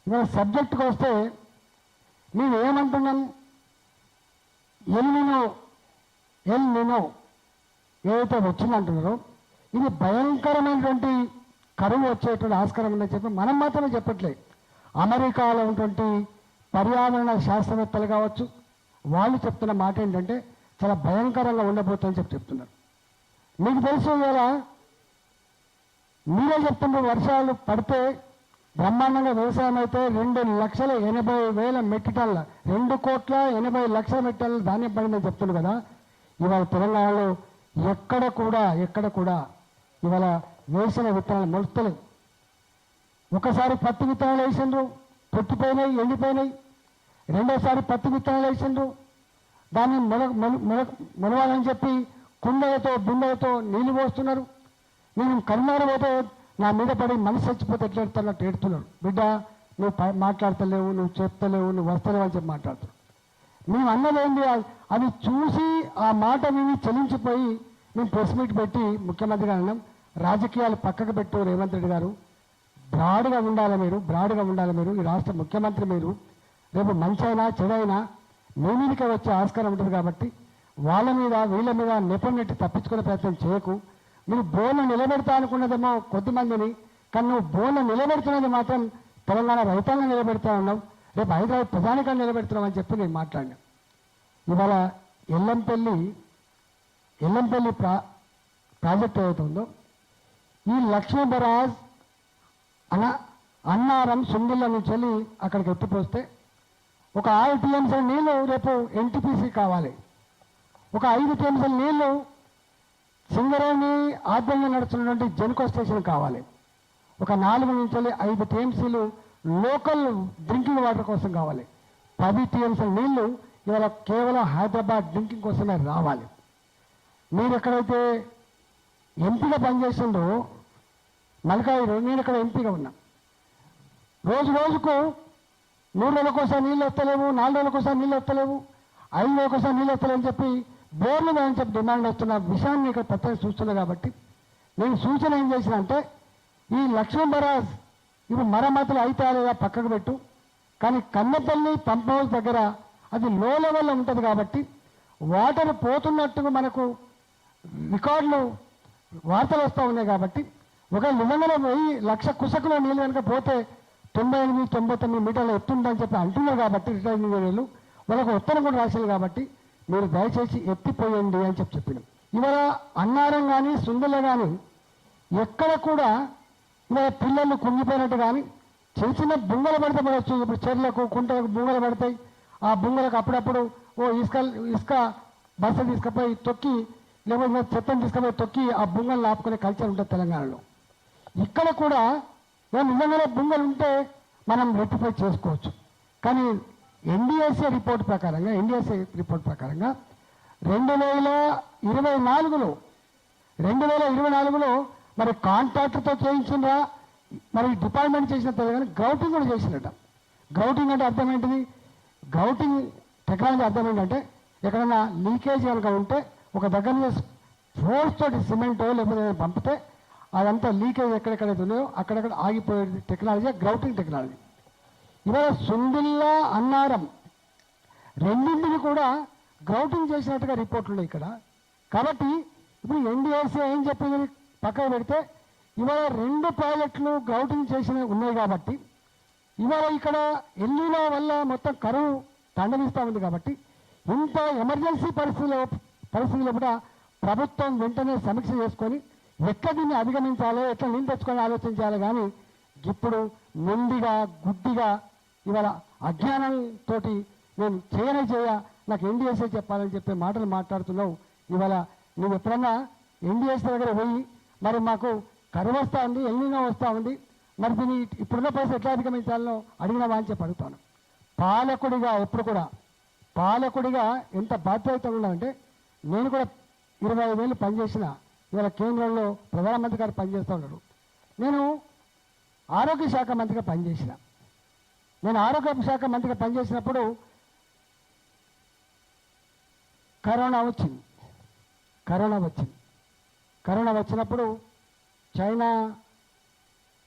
ఇవాళ సబ్జెక్టుకు వస్తే మేము ఏమంటున్నాం, ఎల్ నినో ఏదైతే వచ్చిందంటున్నారో ఇది భయంకరమైనటువంటి కరువు వచ్చేటువంటి ఆస్కారం ఉందని చెప్పి మనం మాత్రమే చెప్పట్లేదు. అమెరికాలో ఉన్నటువంటి పర్యావరణ శాస్త్రవేత్తలు కావచ్చు, వాళ్ళు చెప్తున్న మాట ఏంటంటే చాలా భయంకరంగా ఉండబోతుందని చెప్తున్నారు. మీకు తెలుసు ఇలా మీరే చెప్తున్నారు, వర్షాలు పడితే బ్రహ్మాండంగా వ్యవసాయం అయితే 2,80,000 మెట్రిక్ టన్నుల 2,80,00,000 మెట్రిక్ టన్నుల ధాన్యం పడిందని చెప్తున్నారు కదా. ఇవాళ తెలంగాణలో ఎక్కడ కూడా ఇవాళ వేసిన విత్తనాలు మొలుస్తలేవు. ఒకసారి పత్తి విత్తనాలు వేసిండ్రు, పొట్టిపోయినాయి, ఎండిపోయినాయి. రెండోసారి పత్తి విత్తనాలు వేసిండ్రు, దాన్ని మొలవాలని చెప్పి కుండలతో బిందెలతో నీళ్లు పోస్తున్నారు. నేను కరీంనగర్ పోతే నా మీద పడి మనిషి చచ్చిపోతే ఎట్లా ఎడుతున్నట్టు ఏడుతున్నాడు. బిడ్డ నువ్వు మాట్లాడతలేవు, నువ్వు చెప్తలేవు, నువ్వు వస్తలేవు అని చెప్పి మాట్లాడుతున్నావు. మేము అన్నదేంటి, అది చూసి ఆ మాట విని చెల్లించిపోయి మేము ప్రెస్ మీట్ పెట్టి ముఖ్యమంత్రి గారు అన్నాం, రాజకీయాలు పక్కకు పెట్టు రేవంత్ రెడ్డి గారు, బ్రాడ్గా ఉండాలి మీరు, ఈ రాష్ట్ర ముఖ్యమంత్రి మీరు. రేపు మంచైనా చెడైనా మీ మీదకే వచ్చే ఆస్కారం ఉంటుంది కాబట్టి వాళ్ళ మీద వీళ్ళ మీద నెపన్నెట్టి తప్పించుకునే ప్రయత్నం చేయకు. మీరు బోన్ను నిలబెడతా అనుకున్నదేమో కొద్దిమందిని, కానీ నువ్వు బోన్ను నిలబెడుతున్నది మాత్రం తెలంగాణ రైతాంగం నిలబెడతా ఉన్నావు, రేపు హైదరాబాద్ ప్రధానికంగా నిలబెడుతున్నావు అని చెప్పి నేను మాట్లాడినా. ఇవాళ ఎల్లంపల్లి ప్రాజెక్ట్ ఏదైతే ఉందో ఈ లక్ష్మీ బరాజ్ అన్నారం సుందిళ్ళ నుంచి వెళ్ళి అక్కడికి ఎత్తిపోస్తే ఒక 6 టీఎంసీల నీళ్లు రేపు ఎన్టీపీసీ కావాలి, ఒక 5 టీఎంసీల నీళ్లు సింగరేణి ఆధ్వర్యంలో నడుస్తున్నటువంటి జెన్కో స్టేషన్ కావాలి, ఒక 4 నుంచి 5 టీఎంసీలు లోకల్ డ్రింకింగ్ వాటర్ కోసం కావాలి, 10 టీఎంసీల నీళ్లు ఇవాళ కేవలం హైదరాబాద్ డ్రింకింగ్ కోసమే రావాలి. మీరు ఎక్కడైతే ఎంపీగా పనిచేసిందో మల్కాయిలో, నేను ఇక్కడ ఎంపీగా ఉన్నా, రోజుకు 3 రోజులకోసారి నీళ్ళు వస్తలేవు, 4 రోజులకోసారి నీళ్ళు వస్తలేవు, 5 రోజులకోసారి నీళ్ళు వస్తలేవు అని చెప్పి బోర్లు అని చెప్పి డిమాండ్ వస్తున్న విషయాన్ని ఇక్కడ ప్రత్యేక చూస్తున్నా. కాబట్టి నేను సూచన ఏం చేసిన అంటే, ఈ లక్ష్మీ బరాజ్ ఇప్పుడు మరమ్మతులు అయితే లేదా పక్కకు పెట్టు, కానీ కన్నపల్లి పంప్ హౌస్ దగ్గర అది లో లెవెల్లో ఉంటుంది కాబట్టి వాటర్ పోతున్నట్టుగా మనకు రికార్డులు వార్తలు వస్తూ ఉన్నాయి. కాబట్టి ఒక నిజంగానే 1,00,000 కుసకుల నీళ్ళు కనుక పోతే 98-99 మీటర్ల ఎత్తుందని చెప్పి అంటున్నారు. కాబట్టి రిటైర్డ్ ఇంజనీర్లు వాళ్ళకు ఉత్తరం కూడా రాశారు. కాబట్టి మీరు దయచేసి ఎత్తిపోయండి అని చెప్పినాం. ఇవాళ అన్నారం కానీ సుందరలో కానీ ఎక్కడ కూడా ఇవాళ పిల్లలు కుంగిపోయినట్టు కానీ చిన్న బుంగలు పడితే పడవచ్చు. ఇప్పుడు చెర్లకు కుంటలకు బుంగలు పడతాయి. ఆ బుంగలకు అప్పుడప్పుడు ఇసుక బస్సు తీసుకుపోయి తొక్కి, లేకపోతే చెత్తను తీసుకుపోయి తొక్కి ఆ బుంగలు ఆపుకునే కల్చర్ ఉంటుంది తెలంగాణలో. ఇక్కడ కూడా నిజంగానే బుంగలు ఉంటే మనం రెక్టిఫై చేసుకోవచ్చు. కానీ ఎన్డీఎస్ఏ రిపోర్ట్ ప్రకారంగా 2024లో మరి కాంట్రాక్టర్తో చేయించిందా, మరి డిపార్ట్మెంట్ చేసిన కానీ గ్రౌటింగ్ కూడా చేసినట్ట. గ్రౌటింగ్ అంటే అర్థం ఏంటిది? గ్రౌటింగ్ టెక్నాలజీ అర్థం ఏంటంటే, ఎక్కడన్నా లీకేజ్ కనుక ఉంటే ఒక దగ్గర ఫోర్స్ తోటి సిమెంటో లేకపోతే పంపితే అదంతా లీకేజ్ ఎక్కడెక్కడైతే ఉన్నాయో అక్కడక్కడ ఆగిపోయే టెక్నాలజీ గ్రౌటింగ్ టెక్నాలజీ. ఇవాళ సుందిల్లా అన్నారం రెండింటిని కూడా గ్రౌటింగ్ చేసినట్టుగా రిపోర్ట్లు ఉన్నాయి ఇక్కడ. కాబట్టి ఇప్పుడు ఎన్డీఎస్ఏ ఏం చెప్పింది పక్కన పెడితే, ఇవాళ 2 ప్రాజెక్టులు గ్రౌటింగ్ చేసిన ఉన్నాయి. కాబట్టి ఇవాళ ఇక్కడ ఎల్లీలో వల్ల మొత్తం కరువు తాండవిస్తూ ఉంది. కాబట్టి ఇంత ఎమర్జెన్సీ పరిస్థితుల్లో కూడా ప్రభుత్వం వెంటనే సమీక్ష చేసుకొని ఎట్లా దీన్ని అధిగమించాలో, ఎట్లా నీళ్ళు తెచ్చుకొని ఆలోచించాలి. కానీ ఇప్పుడు మొండిగా గుడ్డిగా ఇవాళ అజ్ఞానంతో నేను నాకు ఎన్డీఎస్ఏ చెప్పాలని చెప్పే మాటలు మాట్లాడుతున్నావు. ఇవాళ నువ్వు ఎప్పుడన్నా ఎన్డీఎస్ఏ దగ్గర పోయి మరి మాకు కరువు వస్తూ ఉంది, ఎల్నినో వస్తూ ఉంది, మరి దీన్ని ఇప్పుడున్న పరిస్థితి ఎట్లా అధిగమించాలనో అడిగినావా అని చెప్పి అడుగుతాను. పాలకుడిగా ఎప్పుడు కూడా ఎంత బాధ్యత ఉన్నాడంటే, నేను కూడా 25 ఏళ్ళు పనిచేసిన, ఇవాళ కేంద్రంలో ప్రధానమంత్రి గారు పనిచేస్తూ ఉన్నాడు. నేను ఆరోగ్య శాఖ మంత్రిగా పనిచేసిన. నేను ఆరోగ్య శాఖ మంత్రిగా పనిచేసినప్పుడు కరోనా వచ్చింది. కరోనా వచ్చినప్పుడు చైనా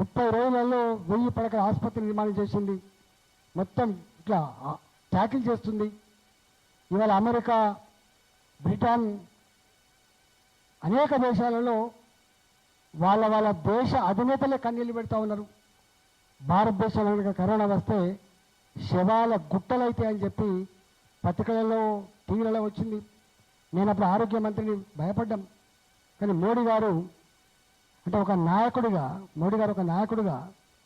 30 రోజులలో 1000 పడకల ఆసుపత్రి నిర్మాణం చేసింది. మొత్తం ఇట్లా ట్యాకిల్ చేస్తుంది. ఇవాళ అమెరికా, బ్రిటన్ అనేక దేశాలలో వాళ్ళ దేశ అధినేతలే కన్నీళ్ళు పెడతా ఉన్నారు. భారతదేశంలో కనుక కరోనా వస్తే శవాల గుట్టలైతే అని చెప్పి పత్రికలలో, టీవీలలో వచ్చింది. నేను అప్పుడు ఆరోగ్య మంత్రిని భయపడ్డాం. కానీ మోడీ గారు ఒక నాయకుడిగా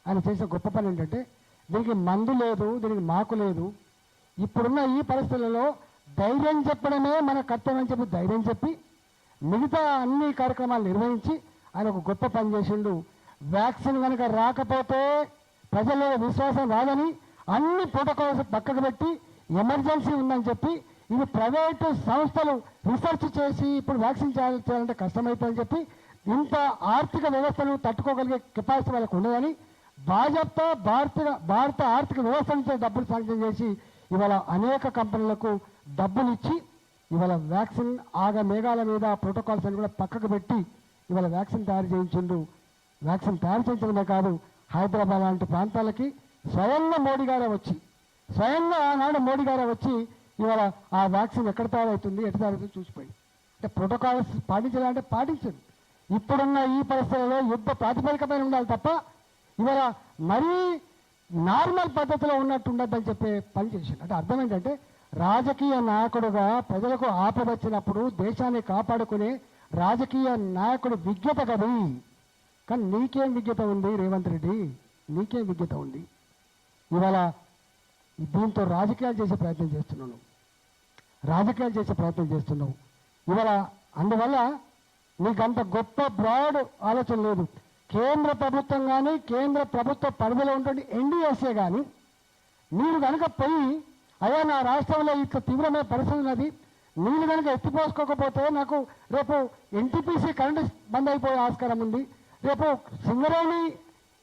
ఆయన చేసిన గొప్ప పని ఏంటంటే దీనికి మందు లేదు, దీనికి మాకు లేదు. ఇప్పుడున్న ఈ పరిస్థితులలో ధైర్యం చెప్పడమే మన కర్తవ్యం అని చెప్పి ధైర్యం చెప్పి మిగతా అన్ని కార్యక్రమాలు నిర్వహించి ఆయన ఒక గొప్ప పని చేసిండు. వ్యాక్సిన్ కనుక రాకపోతే ప్రజల్లో విశ్వాసం రాదని అన్ని ప్రోటోకాల్స్ పక్కకు పెట్టి ఎమర్జెన్సీ ఉందని చెప్పి ఇది ప్రైవేటు సంస్థలు రీసెర్చ్ చేసి ఇప్పుడు వ్యాక్సిన్ చేయాలంటే కష్టమవుతుందని చెప్పి ఇంత ఆర్థిక వ్యవస్థను తట్టుకోగలిగే కెపాసిటీ వాళ్ళకు ఉండదని భాజపా భారత ఆర్థిక వ్యవస్థ నుంచి డబ్బులు శాంక్షన్ చేసి ఇవాళ అనేక కంపెనీలకు డబ్బులు ఇచ్చి ఇవాళ వ్యాక్సిన్ మేఘాల మీద ప్రోటోకాల్స్ అని కూడా పక్కకు పెట్టి ఇవాళ వ్యాక్సిన్ తయారు చేయించిండు. వ్యాక్సిన్ తయారు చేయించడమే కాదు, హైదరాబాద్ లాంటి ప్రాంతాలకి స్వయంగా ఆనాడు మోడీ గారే వచ్చి ఇవాళ ఆ వ్యాక్సిన్ ఎక్కడ తయారవుతుంది, ఎట్లా తయారవుతుంది చూసిపోయి. అంటే ప్రోటోకాల్స్ పాటించాలంటే పాటించండి. ఇప్పుడున్న ఈ పరిస్థితుల్లో యుద్ధ ప్రాతిపదికపైన ఉండాలి తప్ప ఇవాళ మరీ నార్మల్ పద్ధతిలో ఉన్నట్టు ఉండద్దని చెప్పే పని చేశాడు. అంటే అర్థం ఏంటంటే రాజకీయ నాయకుడుగా ప్రజలకు ఆపద వచ్చినప్పుడు దేశాన్ని కాపాడుకునే రాజకీయ నాయకుడు విజ్ఞత కది. కానీ నీకేం విజ్ఞత ఉంది రేవంత్ రెడ్డి? నీకేం విజ్ఞత ఉంది? ఇవాళ దీంతో రాజకీయాలు చేసే ప్రయత్నం చేస్తున్నావు. ఇవాళ అందువల్ల నీకంత గొప్ప బ్రాడ్ ఆలోచన లేదు. కేంద్ర ప్రభుత్వం కానీ కేంద్ర ప్రభుత్వ పరిధిలో ఉంటుంది ఎన్డీఎస్ఏ కానీ మీరు కనుక పోయి అయ్యా నా రాష్ట్రంలో ఇట్లా తీవ్రమైన పరిస్థితి ఉన్నది, నీళ్ళు కనుక ఎత్తిపోసుకోకపోతే నాకు రేపు ఎన్టీపీసీ కరెంటు బంద్ అయిపోయే ఆస్కారం ఉంది, రేపు సింగరేణి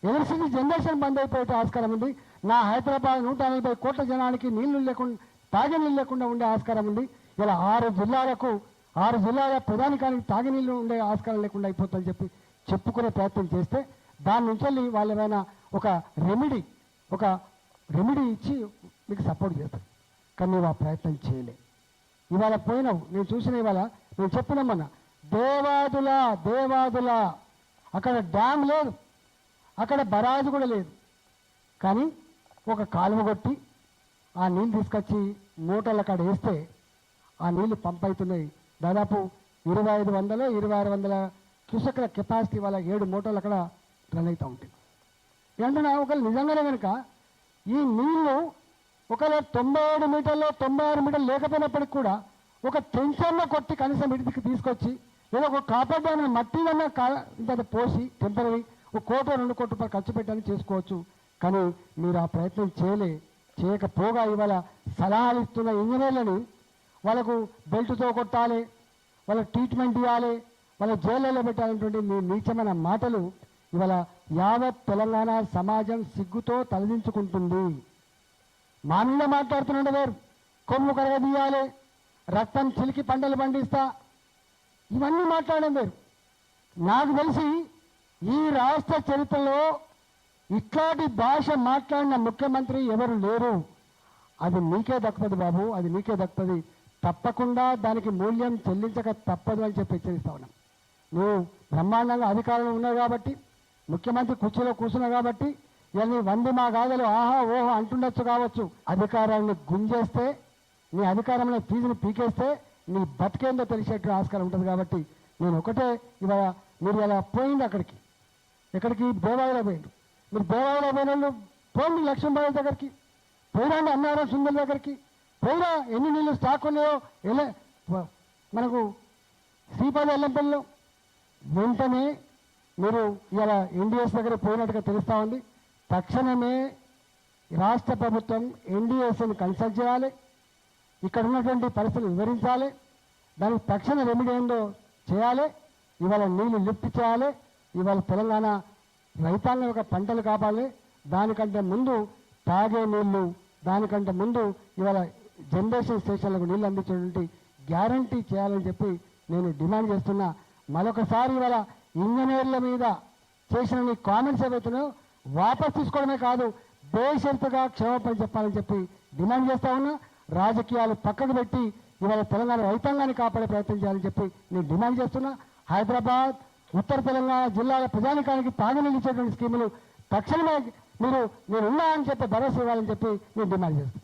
ఎలక్ట్రిసిటీ జనరేషన్ బంద్ అయిపోయే ఆస్కారం ఉంది, నా హైదరాబాద్ 140 కోట్ల జనానికి తాగే నీళ్ళు లేకుండా ఉండే ఆస్కారం ఉంది. ఇలా 6 జిల్లాల ప్రధానికానికి తాగే నీళ్ళు ఉండే ఆస్కారం లేకుండా అయిపోతుందని చెప్పి చెప్పుకునే ప్రయత్నం చేస్తే దాని నుంచి వాళ్ళు ఏమైనా ఒక రెమెడీ ఇచ్చి మీకు సపోర్ట్ చేస్తారు. కానీ నువ్వు ఆ ప్రయత్నం చేయలే. ఇవాళ పోయినావు, నేను చూసిన ఇవాళ నేను చెప్పినామన్నా దేవాదుల అక్కడ డ్యామ్ లేదు, అక్కడ బరాజు కూడా లేదు. కానీ ఒక కాలువ కొట్టి ఆ నీళ్ళు తీసుకొచ్చి మోటార్లు అక్కడ వేస్తే ఆ నీళ్లు పంప్ అవుతున్నాయి. దాదాపు 2500-2600 క్యూసెక్ల కెపాసిటీ వాళ్ళ 7 మోటార్లు అక్కడ రన్ అవుతూ ఉంటాయి. ఏంటన్నా ఒకవేళ నిజంగానే కనుక ఈ నీళ్లు ఒకవేళ 97 మీటర్లు 96 మీటర్లు లేకపోయినప్పటికి కూడా ఒక టెన్షన్లో కొట్టి కనీసం ఇంటికి తీసుకొచ్చి లేదా ఒక కాపాడు మట్టి ఇంత పోసి టెంపరీ 1 కోటి 2 కోట్ల రూపాయలు ఖర్చు పెట్టని చేసుకోవచ్చు. కానీ మీరు ఆ ప్రయత్నం చేయకపోగా ఇవాళ సలహాలు ఇస్తున్న ఇంజనీర్లని వాళ్ళకు బెల్ట్తో కొట్టాలి, వాళ్ళకి ట్రీట్మెంట్ ఇవ్వాలి, వాళ్ళ జైళ్ళలో పెట్టాలనేటువంటి మీ నీచమైన మాటలు ఇవాళ యావత్ తెలంగాణ సమాజం సిగ్గుతో తలదించుకుంటుంది. మా మీద మాట్లాడుతుండే వేరు, కొమ్ము కరగదీయాలి, రక్తం చిలికి పంటలు పండిస్తా, ఇవన్నీ మాట్లాడడం వేరు. నాకు తెలిసి ఈ రాష్ట్ర చరిత్రలో ఇట్లాంటి భాష మాట్లాడిన ముఖ్యమంత్రి ఎవరు లేరు. అది నీకే దక్కుతుంది బాబు, అది నీకే దక్కుతుంది. తప్పకుండా దానికి మూల్యం చెల్లించక తప్పదు అని చెప్పి హెచ్చరిస్తా ఉన్నాం. నువ్వు బ్రహ్మాండంగా అధికారంలో ఉన్నావు కాబట్టి, ముఖ్యమంత్రి కుర్చీలో కూర్చున్నావు కాబట్టి ఇవన్నీ వంది మా గాథలు ఆహా ఓహో అంటుండొచ్చు కావచ్చు. అధికారాన్ని గుంజేస్తే, నీ అధికారంలో ఫీజుని పీకేస్తే నీ బతికేందో తెలిసేట్టు ఆస్కారం ఉంటుంది. కాబట్టి నేను ఒకటే ఇవాళ మీరు ఇలా పోయింది ఎక్కడికి దేవాలయంలో పోయిండు. మీరు దేవాలయంలో పోయిన వాళ్ళు పోండి, లక్ష్మీబాయి దగ్గరికి పోయినండి, అన్నారం సుందరి దగ్గరికి పోయినా ఎన్ని నీళ్ళు స్టాక్ ఉన్నాయో మనకు శ్రీపాద ఎల్లంపల్లిలో వెంటనే మీరు ఇలా ఎన్డీఎస్ దగ్గర పోయినట్టుగా తెలుస్తూ ఉంది. తక్షణమే రాష్ట్ర ప్రభుత్వం ఎన్డీఎస్ని కన్సల్ట్ చేయాలి, ఇక్కడ ఉన్నటువంటి పరిస్థితులు వివరించాలి, దానికి తక్షణ రెమెడీ ఏందో చేయాలి. ఇవాళ నీళ్లు లిఫ్ట్ చేయాలి. ఇవాళ తెలంగాణ రైతాంగం యొక్క పంటలు కాపాడాలి. దానికంటే ముందు తాగే నీళ్లు, దానికంటే ముందు ఇవాళ జనరేషన్ స్టేషన్లకు నీళ్ళు అందించేటువంటి గ్యారంటీ చేయాలని చెప్పి నేను డిమాండ్ చేస్తున్నా. మరొకసారి ఇవాళ ఇంజనీర్ల మీద చేసిన నీ కామెంట్స్ ఏవైతున్నాయో వాపస్ తీసుకోవడమే కాదు, బేషరతుగా క్షమాపణ చెప్పాలని చెప్పి డిమాండ్ చేస్తా ఉన్నా. రాజకీయాలు పక్కకు పెట్టి ఇవాళ తెలంగాణ రైతాంగాన్ని కాపాడే ప్రయత్నం చేయాలని చెప్పి నేను డిమాండ్ చేస్తున్నా. హైదరాబాద్, ఉత్తర తెలంగాణ జిల్లాల ప్రజానికానికి తాగునీళ్ళు ఇచ్చేటువంటి స్కీములు తక్షణమే మీరు నేనున్నా అని చెప్పి భరోసా ఇవ్వాలని చెప్పి నేను డిమాండ్ చేస్తాను.